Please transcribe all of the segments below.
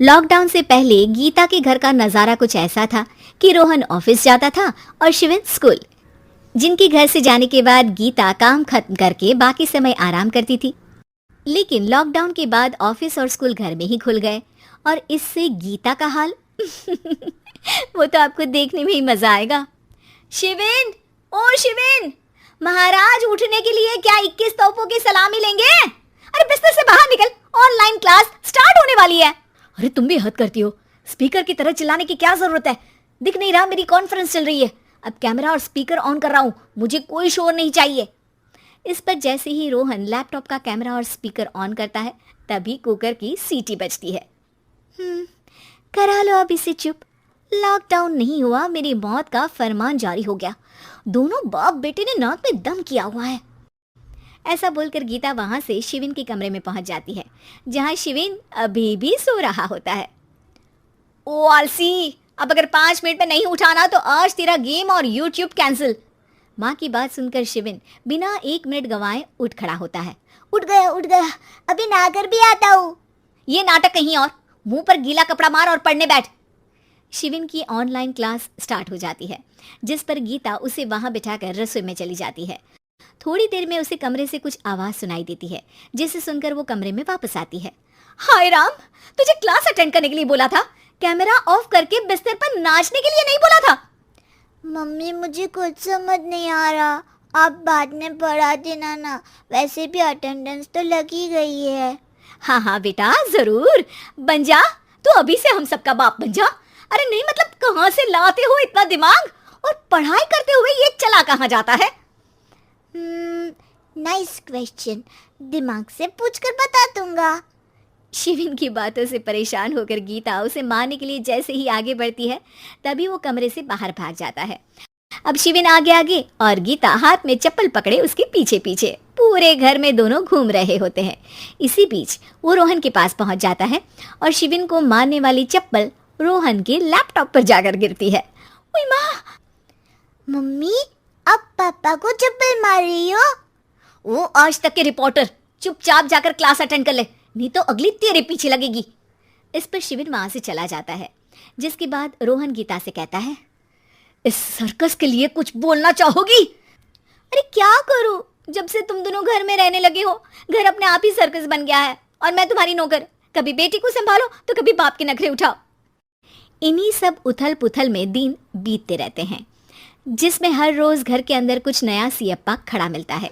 Lockdown से पहले गीता के घर का नजारा कुछ ऐसा था कि रोहन ऑफिस जाता था और शिविन स्कूल। जिनके घर से जाने के बाद गीता काम खत्म करके बाकी समय आराम करती थी। लेकिन लॉकडाउन के बाद ऑफिस और स्कूल घर में ही खुल गए और इससे गीता का हाल वो तो आपको देखने में ही मजा आएगा। शिविन, ओ शिविन, महाराज उठने के लिए क्या 21 तोपों की सलामी लेंगे? अरे बिस्तर से बाहर निकल, ऑनलाइन क्लास स्टार्ट होने वाली है। अरे तुम भी हद करती हो, स्पीकर की तरह चिल्लाने की क्या जरूरत है? दिख नहीं रहा मेरी कॉन्फ्रेंस चल रही है। अब कैमरा और स्पीकर ऑन कर रहा हूँ, मुझे कोई शोर नहीं चाहिए। इस पर जैसे ही रोहन लैपटॉप का कैमरा और स्पीकर ऑन करता है तभी कुकर की सीटी बजती है। करा लो अब इसे चुप। लॉकडाउन नहीं हुआ, मेरी मौत का फरमान जारी हो गया। दोनों बाप बेटे ने नाक में दम किया हुआ है। ऐसा बोलकर गीता वहां से शिविन के कमरे में पहुंच जाती है, जहां शिविन अभी भी सो रहा होता है। ओ आलसी, अब अगर 5 मिनट में नहीं उठाना तो आज तेरा गेम और यूट्यूब कैंसिल। माँ की बात सुनकर शिविन बिना 1 मिनट गंवाए उठ खड़ा होता है। उठ गया, अभी नहाकर भी आता हूँ। ये नाटक कहीं और, मुंह पर गीला कपड़ा मार और पढ़ने बैठ। शिविन की ऑनलाइन क्लास स्टार्ट हो जाती है, जिस पर गीता उसे वहां बिठाकर रसोई में चली जाती है। थोड़ी देर में उसे कमरे से कुछ आवाज सुनाई देती है, जिसे सुनकर वो कमरे में वापस आती है। हाय राम, तुझे क्लास अटेंड करने के लिए बोला था, कैमरा ऑफ करके बिस्तर पर नाचने के लिए नहीं बोला था। मम्मी मुझे कुछ समझ नहीं आ रहा, आप बाद में पढ़ा देना ना, वैसे भी अटेंडेंस तो लगी गई है। हाँ हाँ बेटा, जरूर बन जा, तू अभी से हम सबका बाप बन जा। अरे नहीं मतलब कहाँ से लाते हो इतना दिमाग, और पढ़ाई करते हुए ये चला कहाँ जाता है? नाइस क्वेश्चन, दिमाग से पूछकर बता दूंगा। शिविन की बातों से परेशान होकर गीता उसे मारने के लिए जैसे ही आगे बढ़ती है तभी वो कमरे से बाहर भाग जाता है। अब शिविन आगे आगे और गीता हाथ में चप्पल पकड़े उसके पीछे पीछे पूरे घर में दोनों घूम रहे होते हैं। इसी बीच वो रोहन के पास पहुंच जाता है और शिविन को मारने वाली चप्पल रोहन के लैपटॉप पर जाकर गिरती है। ओए माँ! मम्मी, अब पापा को चप्पल मार रही हो? वो आज तक के रिपोर्टर, चुपचाप जाकर क्लास अटेंड कर ले, नहीं तो अगली तेरे पीछे लगेगी। इस पर शिविन वहां से चला जाता है, जिसके बाद रोहन गीता से कहता है, इस सर्कस के लिए कुछ बोलना चाहोगी? अरे क्या करूं, जब से तुम दोनों घर में रहने लगे हो, घर अपने आप ही सर्कस बन गया है और मैं तुम्हारी नौकर। कभी बेटी को संभालो तो कभी बाप के नखरे उठाओ। इन्हीं सब उथल पुथल में दिन बीतते रहते हैं, जिसमें हर रोज घर के अंदर कुछ नया सियप्पा खड़ा मिलता है,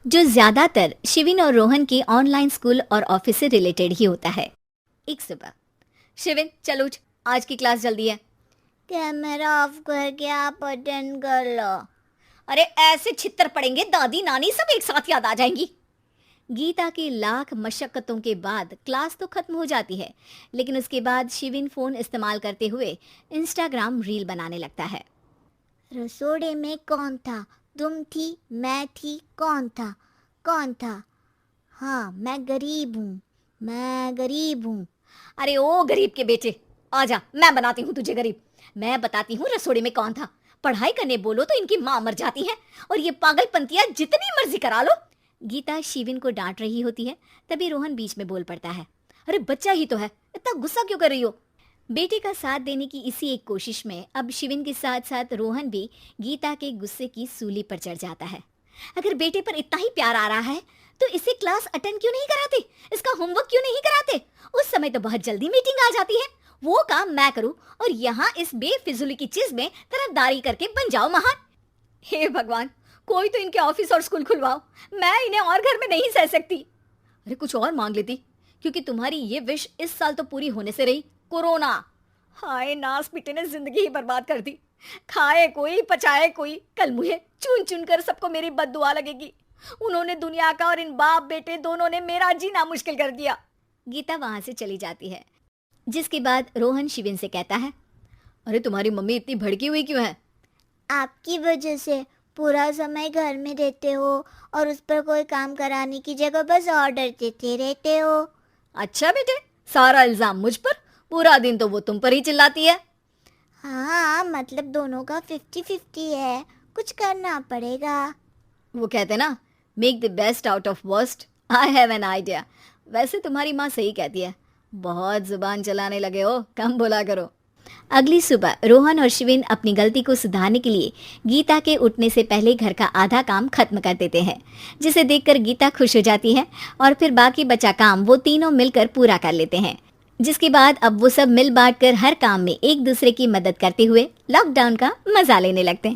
जो ज्यादातर शिविन और रोहन के ऑनलाइन स्कूल और ऑफिस से रिलेटेड ही होता है। एक सुबह, शिविन चल उठ, आज की क्लास जल्दी है। कैमरा ऑफ करके आप अटेंड कर लो। अरे ऐसे छित्तर पड़ेंगे, दादी नानी सब एक साथ याद आ जाएंगी। गीता की लाख मशक्कतों के बाद क्लास तो खत्म हो जाती है, लेकिन उसके बाद शिविन फोन इस्तेमाल करते हुए इंस्टाग्राम रील बनाने लगता है। रसोड़े में कौन था? तुम थी, मैं थी, कौन था? हाँ, मैं गरीब हूँ। अरे ओ गरीब के बेटे, आजा, मैं बनाती हूँ तुझे गरीब। मैं बताती हूँ रसोड़े में कौन था। पढ़ाई करने बोलो तो इनकी माँ मर जाती है और ये पागलपंतियां जितनी मर्जी करा लो। गीता शिविन को डांट रही होती है, तभी रोहन बीच में बोल पड़ता है। अरे बच्चा ही तो है, इतना गुस्सा क्यों कर रही हो? बेटे का साथ देने की इसी एक कोशिश में अब शिविन के साथ साथ रोहन भी गीता के गुस्से की सूली पर चढ़ जाता है। अगर बेटे पर इतना ही प्यार आ रहा है तो इसे क्लास अटेंड क्यों नहीं कराते, इसका होमवर्क क्यों नहीं कराते? उस समय तो बहुत जल्दी मीटिंग आ जाती है, वो काम मैं करूं और यहाँ इस बेफिजुली की चीज में तरफदारी करके बन जाओ महान। हे भगवान, कोई तो इनके ऑफिस और स्कूल खुलवाओ, मैं इन्हें और घर में नहीं सह सकती। अरे कुछ और मांग लेती, क्योंकि तुम्हारी ये विश इस साल तो पूरी होने से रही, कोरोना। हाय नास पिटे ने जिंदगी ही बर्बाद कर दी। खाए कोई पचाए कोई, कल मुझे चुन चुन कर सबको मेरी बद्दुआ लगेगी। उन्होंने दुनिया का और इन बाप बेटे दोनों ने मेरा जीना मुश्किल कर दिया। गीता वहां से चली जाती है, जिसके बाद रोहन शिविन से कहता है, अरे तुम्हारी मम्मी इतनी भड़की हुई क्यों है? आपकी वजह से पूरा समय घर में रहते हो और उस पर कोई काम कराने की जगह बस ऑर्डर देते रहते हो। अच्छा बेटे, सारा इल्जाम मुझ पर, पूरा दिन तो वो तुम पर ही चिल्लाती है। हाँ, मतलब दोनों का 50-50 है, कुछ करना पड़ेगा। वो कहते ना, make the best out of worst. I have an idea. वैसे तुम्हारी माँ सही कहती है, बहुत जुबान चलाने लगे हो, कम बोला करो। अगली सुबह रोहन और शिविन अपनी गलती को सुधारने के लिए गीता के उठने से पहले घर का आधा काम खत्म कर देते हैं, जिसे देखकर गीता खुश हो जाती है और फिर बाकी बचा काम वो तीनों मिलकर पूरा कर लेते हैं। जिसके बाद अब वो सब मिल बांट कर हर काम में एक दूसरे की मदद करते हुए लॉकडाउन का मजा लेने लगते हैं।